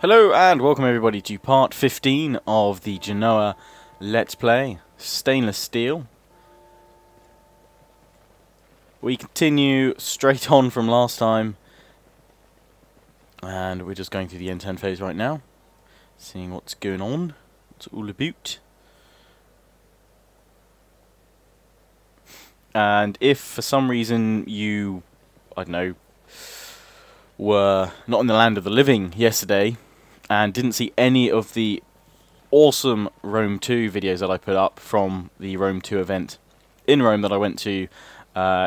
Hello and welcome everybody to part 15 of the Genoa Let's Play Stainless Steel. We continue straight on from last time, and we're just going through the N10 phase right now, seeing what's going on, what's all about. And if for some reason you, I don't know, were not in the land of the living yesterday and didn't see any of the awesome Rome 2 videos that I put up from the Rome 2 event in Rome that I went to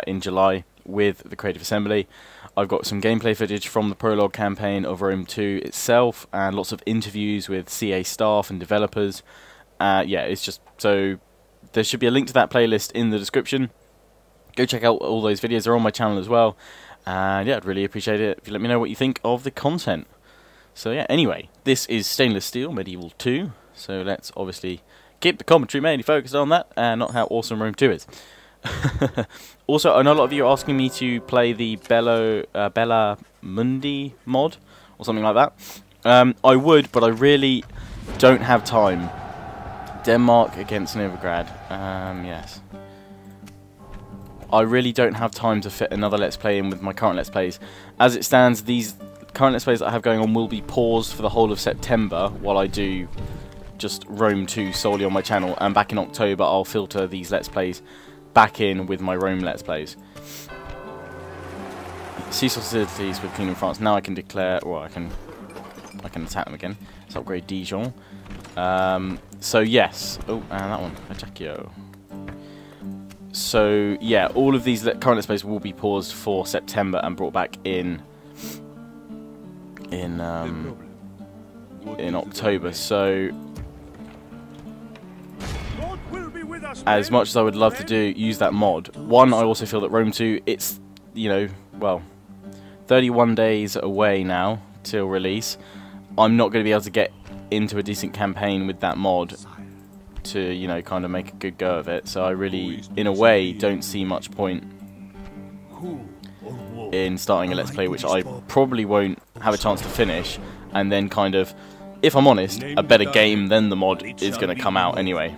in July with the Creative Assembly, I've got some gameplay footage from the Prologue campaign of Rome 2 itself and lots of interviews with CA staff and developers. Yeah, it's just, so there should be a link to that playlist in the description. Go check out all those videos, they're on my channel as well. And yeah, I'd really appreciate it if you let me know what you think of the content. So yeah, anyway, this is Stainless Steel Medieval 2, so let's obviously keep the commentary mainly focused on that and not how awesome Rome 2 is. Also, I know a lot of you are asking me to play the Bella Mundi mod, or something like that. I would, but I really don't have time. Denmark against Novigrad, yes. I really don't have time to fit another Let's Play in with my current Let's Plays. As it stands, these current Let's Plays that I have going on will be paused for the whole of September while I do just Rome 2 solely on my channel, and back in October I'll filter these Let's Plays back in with my Rome Let's Plays. Cease hostilities with Kingdom of France. Now I can declare, well, I can attack them again. Let's upgrade Dijon. So yes. Oh, and that one, Ajaccio. So yeah, all of these current Let's Plays will be paused for September and brought back in October. So as much as I would love to use that mod, one, I also feel that Rome 2, it's, you know, well, 31 days away now till release. I'm not going to be able to get into a decent campaign with that mod to, you know, kind of make a good go of it. So I really, in a way, don't see much point in starting a Let's Play, which I probably won't have a chance to finish, and then kind of, if I'm honest, a better game than the mod is going to come out anyway.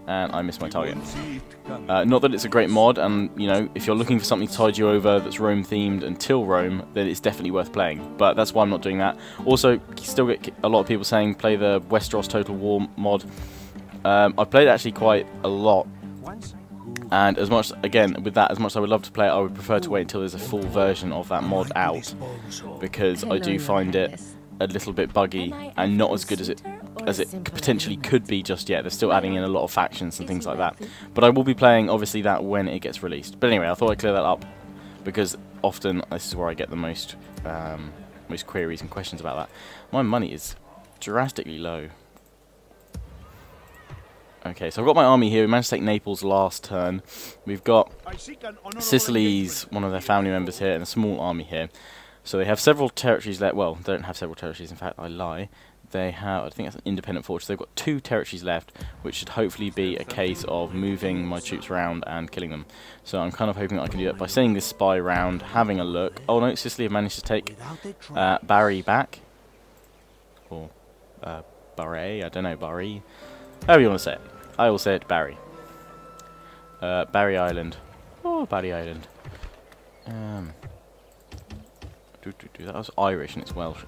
And I missed my target. Not that it's a great mod, and, you know, if you're looking for something to tide you over that's Rome themed until Rome, then it's definitely worth playing. But that's why I'm not doing that. Also, you still get a lot of people saying play the Westeros Total War mod. I've played it actually quite a lot, and as much, again, with that, as much as I would love to play it, I would prefer to wait until there's a full version of that mod out, because I do find it a little bit buggy and not as good as it potentially could be just yet. They're still adding in a lot of factions and things like that, but I will be playing obviously that when it gets released. But anyway, I thought I'd clear that up, because often this is where I get the most queries and questions about that. My money is drastically low. Okay, so I've got my army here. We managed to take Naples last turn. We've got Sicily's, one of their family members here, and a small army here. So they have several territories left. Well, they don't have several territories, in fact, I lie. They have, I think that's an independent fortress. They've got 2 territories left, which should hopefully be a case of moving my troops around and killing them. So I'm kind of hoping that I can do that by sending this spy round, having a look. Oh no, Sicily have managed to take Bari back. Or Barre, I don't know, Bari. However you want to say it. I will say it Barry. Barry Island. Oh, Barry Island. That was Irish and it's Welsh.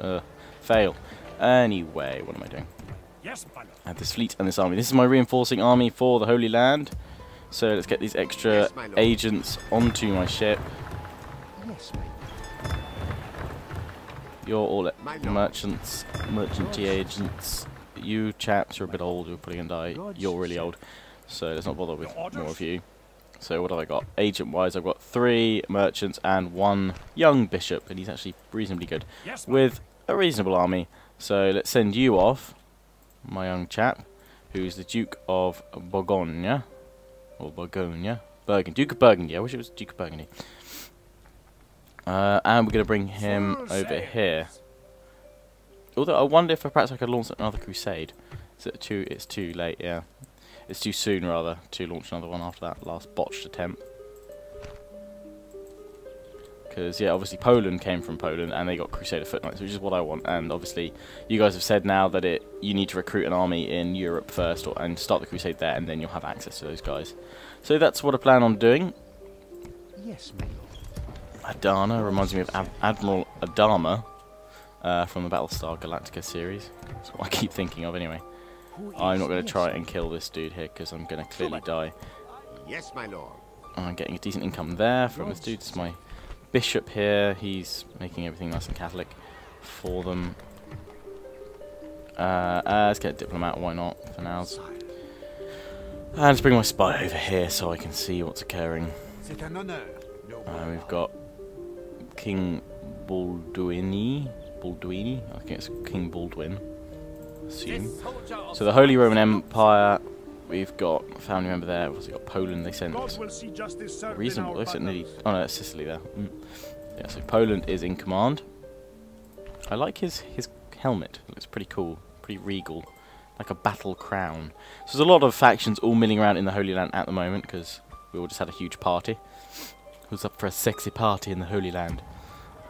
Fail. Anyway, what am I doing? I have this fleet and this army. This is my reinforcing army for the Holy Land. So let's get these extra agents onto my ship. You're all merchants, merchanty agents. You chaps are a bit old, you're probably going to die. You're really old, so let's not bother with more of you. So what have I got? Agent-wise, I've got 3 merchants and 1 young bishop, and he's actually reasonably good, with a reasonable army. So let's send you off, my young chap, who's the Duke of Bourgogne, or Burgundy. Duke of Burgundy, I wish it was Duke of Burgundy. And we're going to bring him over here. Although I wonder if perhaps I could launch another crusade. Is it it's too late, yeah. It's too soon, rather, to launch another one after that last botched attempt. Because, yeah, obviously Poland came from Poland, and they got Crusader footnotes, which is what I want. And obviously, you guys have said now that you need to recruit an army in Europe first, and start the crusade there, and then you'll have access to those guys. So that's what I plan on doing. Yes, my lord. Adana reminds me of Admiral Adama from the Battlestar Galactica series. That's what I keep thinking of anyway. I'm not going to try and kill this dude here, because I'm going to clearly die. Yes, my lord. I'm getting a decent income there from this dude. This is my bishop here. He's making everything nice and Catholic for them. Let's get a diplomat, why not, for now. And let's bring my spy over here so I can see what's occurring. We've got King Balduini. I think it's King Baldwin. Assume. So the Holy Roman Empire. We've got a family member there. We've also got Poland. They sent reasonable. They sent nearly. Oh no, that's Sicily there. Yeah, so Poland is in command. I like his helmet. It looks pretty cool, pretty regal, like a battle crown. So there's a lot of factions all milling around in the Holy Land at the moment because we all just had a huge party. Who's up for a sexy party in the Holy Land?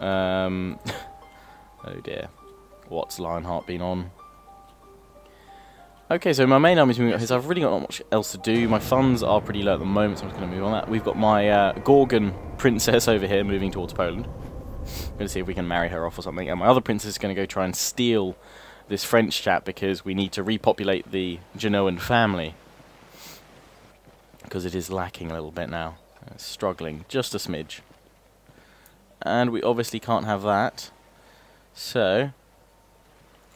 Oh dear, what's Lionheart been on? Okay, so my main army's moving up here, so I've really got not much else to do. My funds are pretty low at the moment, so I'm just going to move on that. We've got my Gorgon princess over here moving towards Poland. I'm going to see if we can marry her off or something. And my other princess is going to go try and steal this French chap because we need to repopulate the Genoan family. Because it is lacking a little bit now. It's struggling just a smidge. And we obviously can't have that. So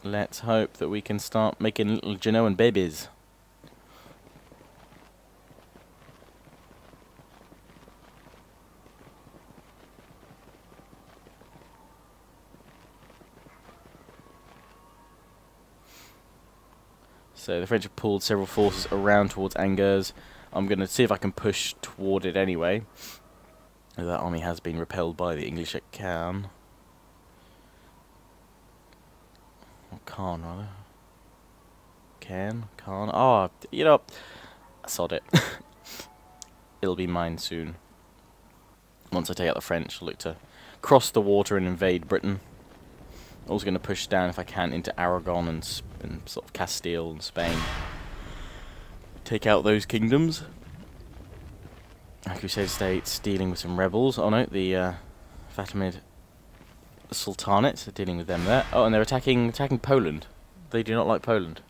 let's hope that we can start making little Genoan babies. So the French have pulled several forces around towards Angers. I'm going to see if I can push toward it anyway. That army has been repelled by the English at Caen. Khan, rather. Khan? Oh, you know, sod it. It'll be mine soon. Once I take out the French, I'll look to cross the water and invade Britain. Also going to push down, if I can, into Aragon and sort of Castile and Spain. Take out those kingdoms. Crusader states dealing with some rebels. Oh no, the Fatimid Sultanate are dealing with them there. Oh, and they're attacking Poland. They do not like Poland.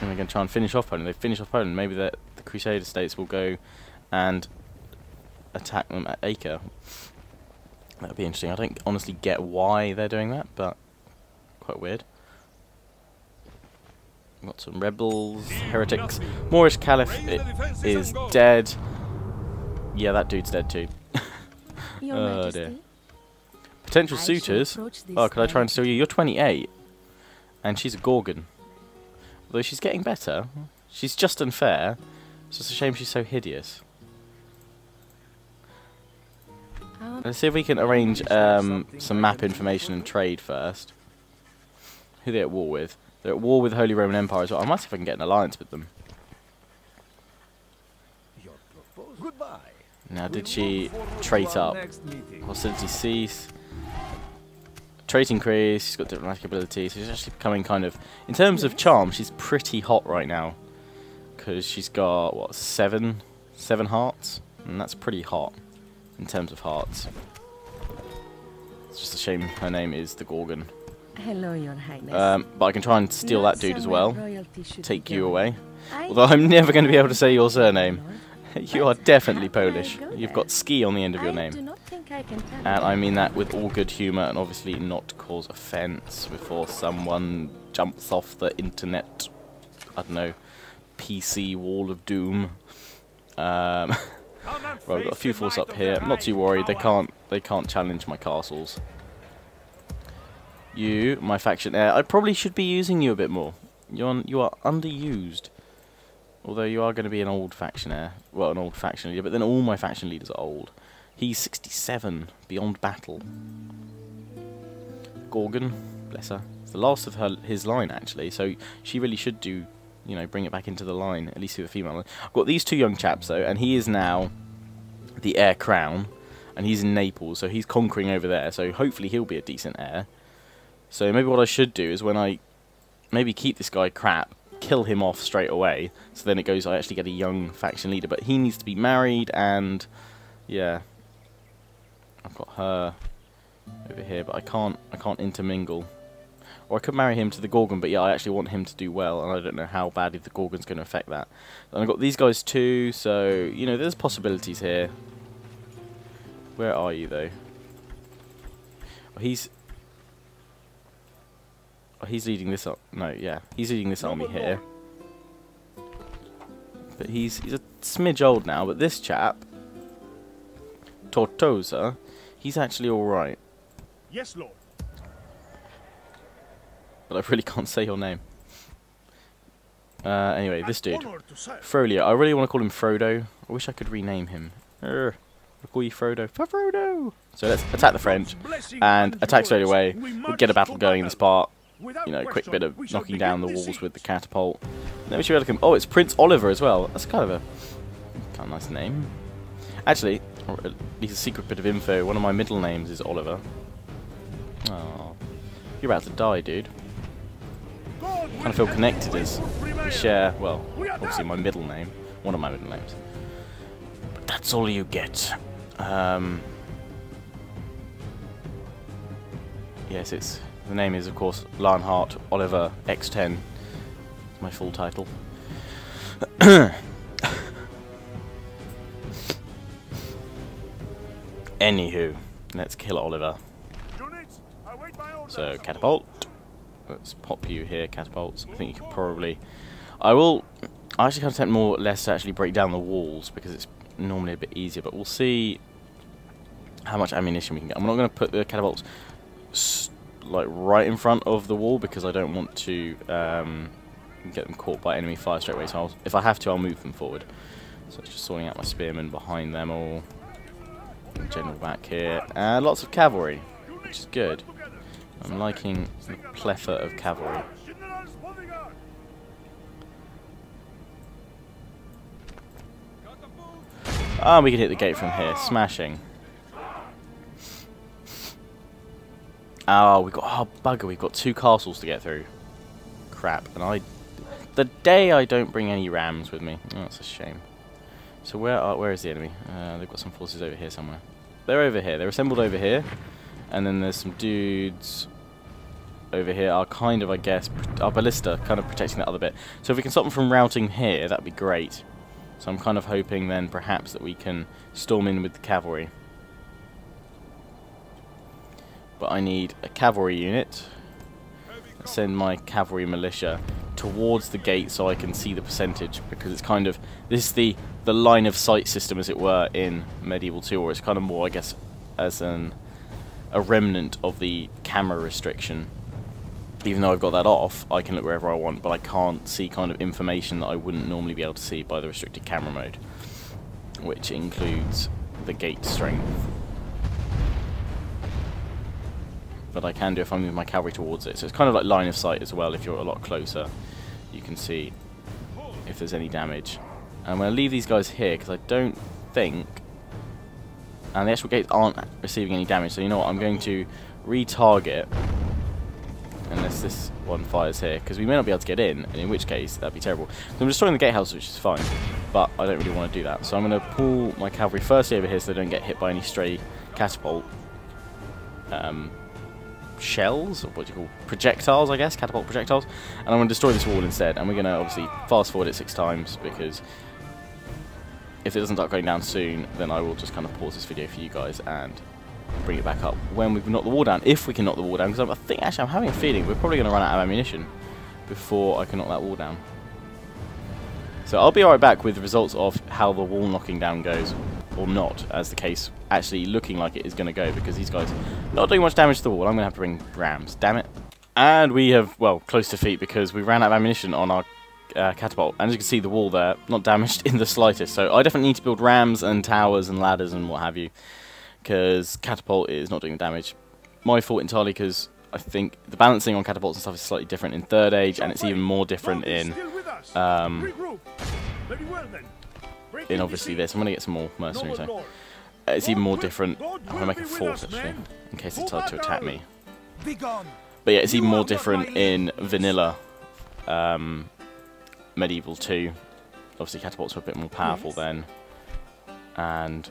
And they're going to try and finish off Poland. They finish off Poland. Maybe the Crusader states will go and attack them at Acre. That would be interesting. I don't honestly get why they're doing that, but quite weird. Got some rebels, heretics. Moorish Caliph is dead. Yeah, that dude's dead too. Oh dear. Potential suitors. Oh, could I try and steal you? You're 28. And she's a Gorgon. Although she's getting better. She's just unfair. It's just a shame she's so hideous. Let's see if we can arrange some map information and trade first. Who are they at war with? They're at war with the Holy Roman Empire as well. I might see if I can get an alliance with them. Now, did she trait up? Hostility cease. Trait increase. She's got diplomatic ability. So she's actually becoming kind of... In terms of charm, she's pretty hot right now. Because she's got, what, 7 hearts? And that's pretty hot in terms of hearts. It's just a shame her name is the Gorgon. Hello, Your Highness. But I can try and steal that dude as well. Take you away. Although I'm never going to be able to say your surname. You are definitely Polish. You've got ski on the end of your name. And I mean that with all good humour and obviously not cause offence before someone jumps off the internet. I don't know. PC wall of doom. Right, we've got a few forces up here. I'm not too worried. They can't challenge my castles. You, my faction heir, I probably should be using you a bit more. You are underused. Although you are going to be an old faction heir. Well, an old faction leader, but then all my faction leaders are old. He's 67, beyond battle. Gorgon, bless her. It's the last of his line, actually, so she really should do, you know, bring it back into the line, at least with a female line. I've got these two young chaps, though, and he is now the heir crown. and he's in Naples, so he's conquering over there, so hopefully he'll be a decent heir. So maybe what I should do is when I maybe keep this guy crap, kill him off straight away, so then it goes, I actually get a young faction leader, but he needs to be married, and yeah, I've got her over here, but I can't intermingle. Or I could marry him to the Gorgon, but yeah, I actually want him to do well, and I don't know how badly the Gorgon's going to affect that. And I've got these guys too, so, you know, there's possibilities here. Where are you, though? Oh, he's leading this up. No, yeah, he's leading this army here. But he's a smidge old now, but this chap, Tortosa, he's actually alright. Yes, Lord. But I really can't say your name. Anyway, this dude, Frolio. I really want to call him Frodo. I wish I could rename him. I'll call you Frodo. Frodo! So let's attack the French, and attack straight away. We'll get a battle going in this part. You know, a quick bit of knocking down the walls with the catapult. Then we should be able to come. Oh, it's Prince Oliver as well. That's kind of a nice name. Actually, or at least a secret bit of info. One of my middle names is Oliver. Oh, you're about to die, dude. I kind of feel connected as we share, well, obviously my middle name, one of my middle names. But that's all you get. Yes, the name is, of course, Lionheart Oliver X10. It's my full title. Anywho, let's kill Oliver. So, catapult. Let's pop you here, catapults. I think you can probably... I actually kind of attempt more or less to actually break down the walls, because it's normally a bit easier, but we'll see how much ammunition we can get. I'm not going to put the catapults like right in front of the wall, because I don't want to get them caught by enemy fire straight away, so if I have to, I'll move them forward. So it's just sorting out my spearmen behind them all. General back here. And lots of cavalry, which is good. I'm liking the plethora of cavalry. Ah, we can hit the gate from here. Smashing. Oh, bugger, we've got 2 castles to get through. Crap. And the day I don't bring any rams with me. Oh, that's a shame. So where is the enemy? They've got some forces over here somewhere. They're over here. They're assembled over here. And then there's some dudes over here are kind of, I guess, our ballista kind of protecting that other bit. So if we can stop them from routing here, that'd be great. So I'm kind of hoping then perhaps that we can storm in with the cavalry. But I need a cavalry unit. Send my cavalry militia towards the gate so I can see the percentage, because it's kind of, this is the line of sight system, as it were, in Medieval 2, or it's kind of more, I guess, as a remnant of the camera restriction. Even though I've got that off, I can look wherever I want, but I can't see kind of information that I wouldn't normally be able to see by the restricted camera mode, which includes the gate strength. But I can do if I move my cavalry towards it. So it's kind of like line of sight as well. If you're a lot closer, you can see if there's any damage. And I'm going to leave these guys here because I don't think... And the actual gates aren't receiving any damage, so you know what, I'm going to retarget unless this one fires here, because we may not be able to get in, and in which case that'd be terrible. So I'm destroying the gatehouse, which is fine, but I don't really want to do that. So I'm going to pull my cavalry firstly over here so they don't get hit by any stray catapult shells, or what do you call projectiles, I guess, catapult projectiles, and I'm going to destroy this wall instead. And we're going to obviously fast forward it 6 times, because if it doesn't start going down soon, then I will just kind of pause this video for you guys and bring it back up when we've knocked the wall down, if we can knock the wall down, because I think actually I'm having a feeling we're probably going to run out of ammunition before I can knock that wall down. So I'll be right back with the results of how the wall knocking down goes, or not, as the case actually looking like it is going to go, because these guys not doing much damage to the wall. I'm going to have to bring rams, damn it. And we have, well, close defeat, because we ran out of ammunition on our catapult, and as you can see, the wall there not damaged in the slightest. So I definitely need to build rams and towers and ladders and what have you, because catapult is not doing damage. My fault entirely, because I think the balancing on catapults and stuff is slightly different in 3rd Age, and it's even more different in obviously this. I'm going to get some more mercenaries. So It's even more different. I'm going to make a fort, actually, in case they decide to attack me. But yeah, it's even more different in vanilla Medieval 2. Obviously, catapults are a bit more powerful then. And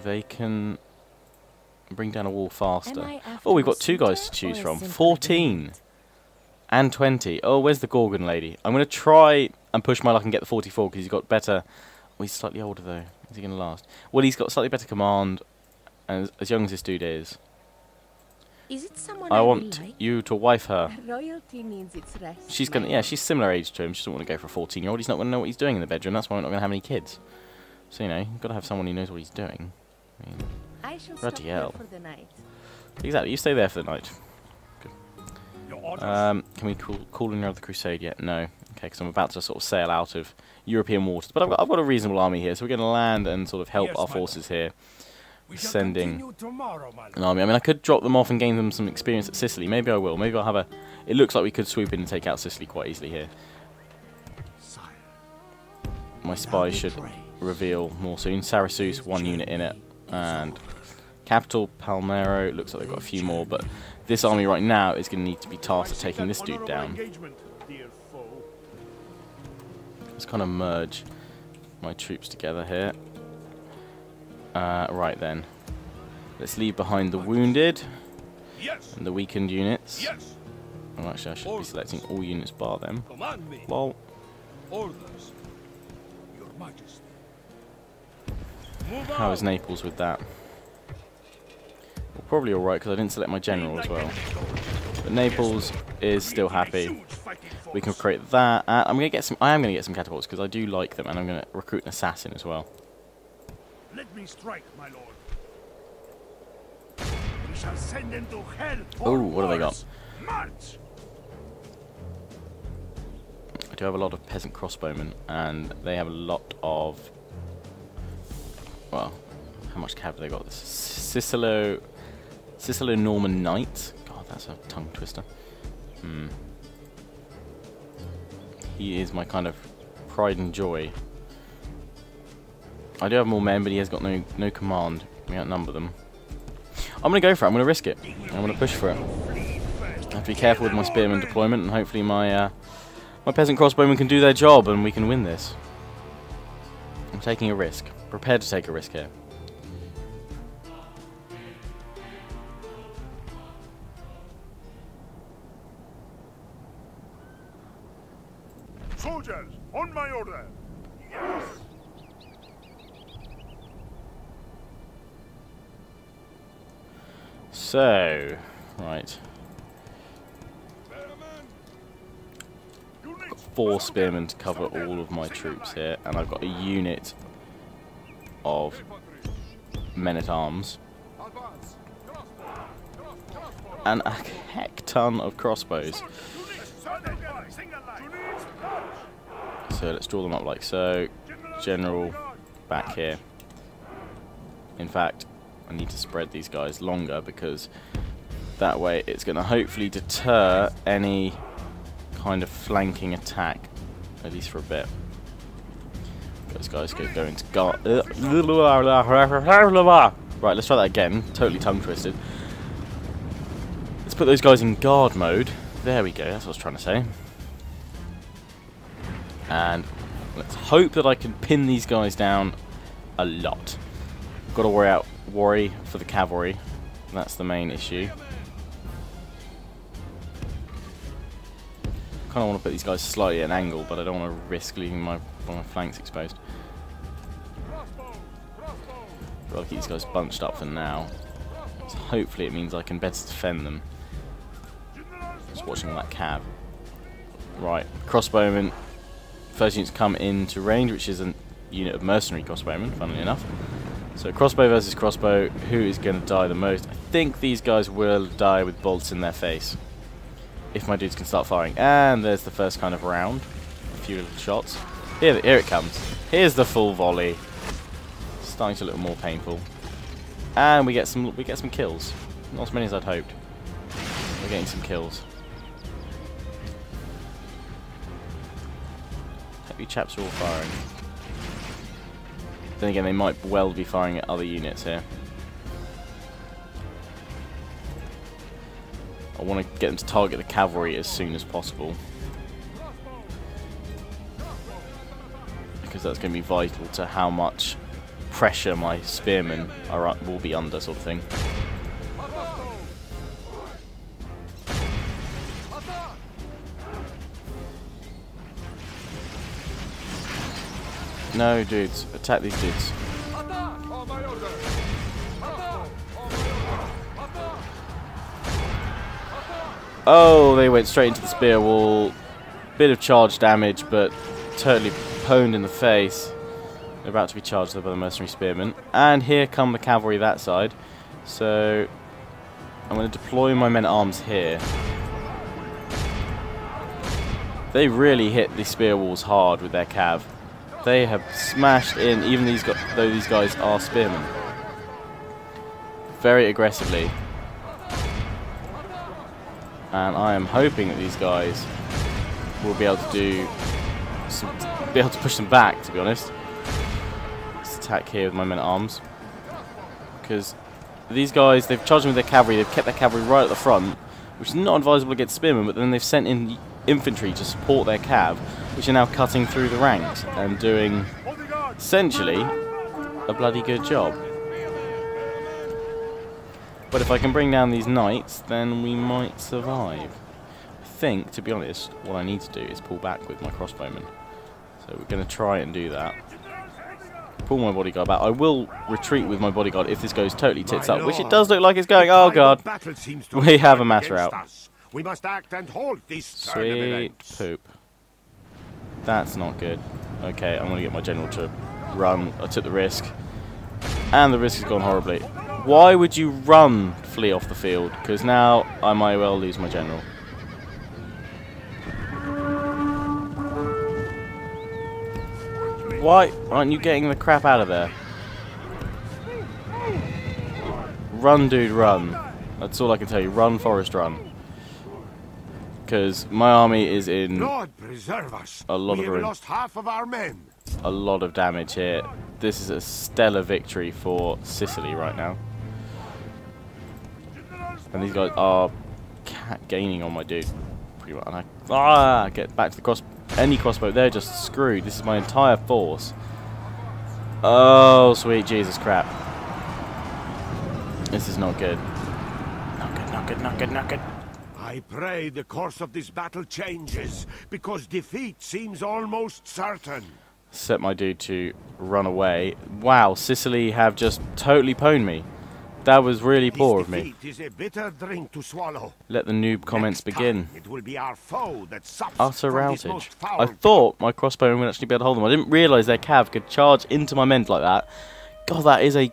they can bring down a wall faster. Oh, we've got 2 guys to choose from. 14 and 20. Oh, where's the Gorgon lady? I'm going to try and push my luck and get the 44 because he's got better... Oh, he's slightly older though. Is he going to last? Well, he's got slightly better command, and as young as this dude is. Is it someone I will want like? you to wife her. Royalty needs its rest. She's gonna, yeah, she's similar age to him. She doesn't want to go for a 14-year-old. He's not going to know what he's doing in the bedroom. That's why we're not going to have any kids. So you know, you've got to have someone who knows what he's doing. I mean, I shall bloody stop here hell. for the night. Exactly. You stay there for the night. Good. Can we call in another crusade yet? No. Okay, because I'm about to sort of sail out of European waters. But I've got a reasonable army here, so we're going to land and sort of help our forces here. Sending an army. I mean, I could drop them off and gain them some experience at Sicily. Maybe I will. Maybe I'll have a... It looks like we could swoop in and take out Sicily quite easily here. My spies should reveal more soon. Sarasus, 1 unit in it. And Capital, Palmero, looks like they've got a few more. But this army right now is going to need to be tasked at taking this dude down. Let's kind of merge my troops together here. Right then, let's leave behind the wounded and the weakened units. Oh, actually, I should be selecting all units bar them. Lol. How is Naples with that? Well, probably alright because I didn't select my general as well. But Naples is still happy. We can create that. I am going to get some catapults because I do like them, and I'm going to recruit an assassin as well. Let me strike, my lord. We shall send them to hell. Oh, what have they got? March. I do have a lot of peasant crossbowmen, and they have a lot of... Well, how much cav have they got? This Sicilo Norman Knight. God, that's a tongue twister. He is my kind of pride and joy. I do have more men, but he has got no command. We outnumber them. I'm going to go for it. I'm going to risk it. I'm going to push for it. I have to be careful with my spearman deployment, and hopefully my my peasant crossbowmen can do their job, and we can win this. I'm taking a risk. Prepared to take a risk here. Soldiers, on my order. Yes. So, right. Got 4 spearmen to cover all of my troops here, and I've got a unit of men-at-arms and a heck ton of crossbows. So let's draw them up like so. General back here. In fact, I need to spread these guys longer because that way it's going to hopefully deter any kind of flanking attack, at least for a bit. Those guys could go into guard. Right, let's try that again. Totally tongue twisted. Let's put those guys in guard mode. There we go, that's what I was trying to say. And let's hope that I can pin these guys down a lot. Got to worry for the cavalry. That's the main issue. Kind of want to put these guys slightly at an angle, but I don't want to risk leaving my flanks exposed. I'll keep these guys bunched up for now. So hopefully it means I can better defend them. Just watching that cav. Right, crossbowmen. First unit's come into range, which is a unit of mercenary crossbowmen, funnily enough. So crossbow versus crossbow, who is going to die the most? I think these guys will die with bolts in their face. If my dudes can start firing. And there's the first kind of round. A few little shots. Here it comes. Here's the full volley. Starting to look more painful. And we get some kills. Not as many as I'd hoped. We're getting some kills. Hope you chaps are all firing. Then again, they might well be firing at other units here. I want to get them to target the cavalry as soon as possible, because that's going to be vital to how much pressure my spearmen will be under, sort of thing. No, dudes. Attack these dudes. Oh, they went straight into the spear wall. Bit of charge damage, but totally pwned in the face. They're about to be charged by the mercenary spearmen. And here come the cavalry that side. So I'm going to deploy my men-at-arms here. They really hit the spear walls hard with their cav. They have smashed in, even though these guys are spearmen, very aggressively. And I am hoping that these guys will be able to push them back, to be honest. Let's attack here with my men-at-arms, because these guys, they've charged them with their cavalry, they've kept their cavalry right at the front, which is not advisable against spearmen, but then they've sent in infantry to support their cav, which are now cutting through the ranks and doing essentially a bloody good job. But if I can bring down these knights, then we might survive. I think, to be honest, what I need to do is pull back with my crossbowmen. So we're going to try and do that. Pull my bodyguard back. I will retreat with my bodyguard if this goes totally tits up, which it does look like it's going. Oh god, we have a mass rout. We must act and hold this Sweet poop. That's not good. Okay, I'm going to get my general to run. I took the risk, and the risk has gone horribly. Why would you run, flee off the field? Because now I might well lose my general. Why aren't you getting the crap out of there? Run, dude, run. That's all I can tell you. Run, Forest, run. Because my army is in Lord preserve us. a lot we of have room. lost half of our men. A lot of damage here. This is a stellar victory for Sicily right now. And these guys are gaining on my dude. Pretty much. And I get back to the any crossbow. They're just screwed. This is my entire force. Oh, sweet Jesus crap. This is not good. Not good, not good, not good, not good. I pray the course of this battle changes, because defeat seems almost certain. Set my dude to run away. Wow, Sicily have just totally pwned me. That was really poor of me. This defeat is a bitter drink to swallow. Let the noob comments begin. It will be our foe that suffers Utter from this routage. most foul I thought my crossbowmen would actually be able to hold them. I didn't realise their cav could charge into my men like that. God, that is a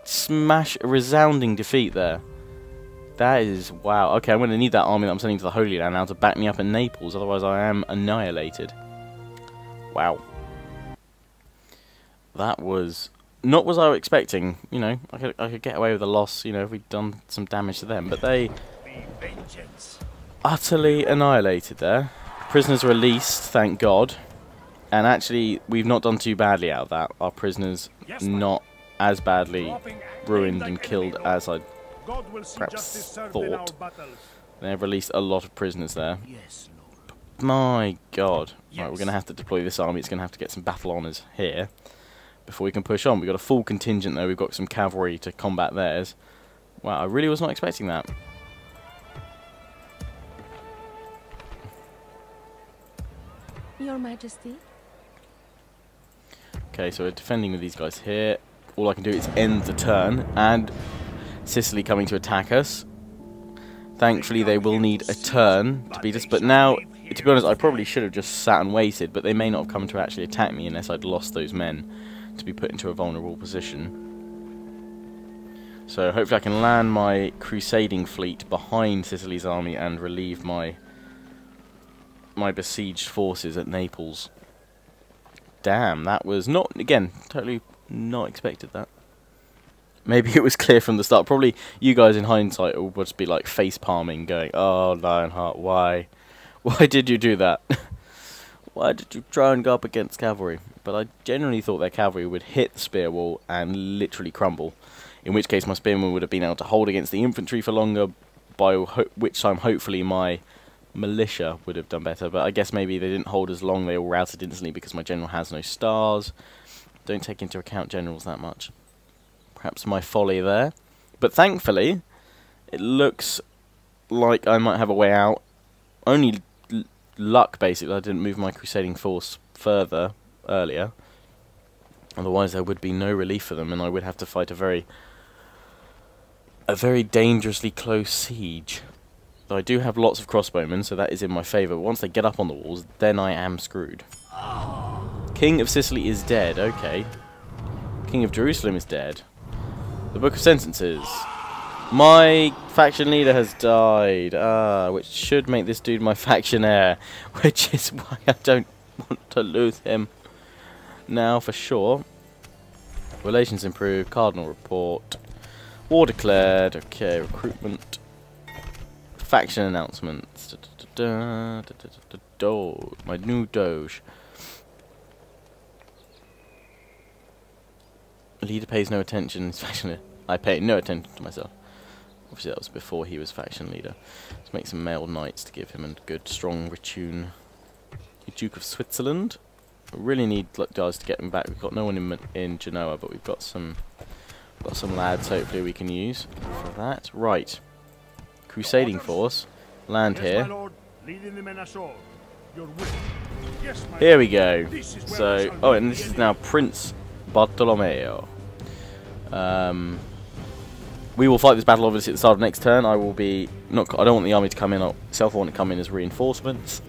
resounding defeat there. That is, wow. Okay, I'm going to need that army that I'm sending to the Holy Land now to back me up in Naples, otherwise I am annihilated. Wow. That was not what I was expecting. You know, I could get away with a loss, you know, if we'd done some damage to them, but they utterly annihilated there. Prisoners released, thank God. And actually, we've not done too badly out of that. Our prisoners not as badly ruined and killed as I perhaps thought. They've released a lot of prisoners there. My God. Right, we're going to have to deploy this army. It's going to have to get some battle honours here before we can push on. We've got a full contingent though. We've got some cavalry to combat theirs. Wow, I really was not expecting that. Your Majesty? Okay, so we're defending with these guys here. All I can do is end the turn, and Sicily coming to attack us. Thankfully, they will need a turn to beat us, but now, to be honest, I probably should have just sat and waited, but they may not have come to actually attack me unless I'd lost those men to be put into a vulnerable position. So hopefully I can land my crusading fleet behind Sicily's army and relieve my besieged forces at Naples. Damn, that was not, again, totally not expected that. Maybe it was clear from the start. Probably you guys in hindsight will just be like face palming, going, "Oh, Lionheart, why? Why did you do that? why did you try and go up against cavalry? But I genuinely thought their cavalry would hit the spear wall and literally crumble. In which case my spearmen would have been able to hold against the infantry for longer, by which time hopefully my militia would have done better. But I guess maybe they didn't hold as long, they all routed instantly because my general has no stars. Don't take into account generals that much. Perhaps my folly there. But thankfully, it looks like I might have a way out. Only luck, basically, I didn't move my crusading force further earlier. Otherwise there would be no relief for them, and I would have to fight a very dangerously close siege. Though I do have lots of crossbowmen, so that is in my favour. But once they get up on the walls, then I am screwed. King of Sicily is dead, okay. King of Jerusalem is dead. The Book of Sentences. My faction leader has died, which should make this dude my faction heir, which is why I don't want to lose him now for sure. Relations improved, cardinal report, war declared, okay, recruitment, faction announcements, my new doge. Leader pays no attention, I pay no attention to myself. Obviously that was before he was faction leader. Let's make some male knights to give him a good strong retune. Duke of Switzerland. We really need guys to get him back. We've got no one in Genoa, but we've got some lads hopefully we can use for that. Right. Crusading force. Land here. Here we go. So, oh, and this is now Prince Bartolomeo. We will fight this battle obviously at the start of next turn. I don't want the army to come in itself. I want to come in as reinforcements.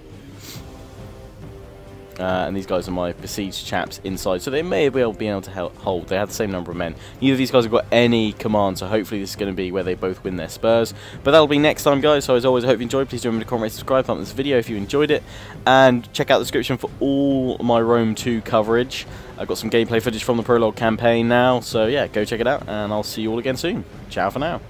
And these guys are my besieged chaps inside, so they may well be able to hold. They have the same number of men. Neither of these guys have got any command, so hopefully this is going to be where they both win their spurs. But that'll be next time, guys. So as always, I hope you enjoyed. Please do remember to comment, rate, subscribe, thumbs up this video if you enjoyed it, and check out the description for all my Rome 2 coverage. I've got some gameplay footage from the Prologue campaign now, so yeah, go check it out, and I'll see you all again soon. Ciao for now.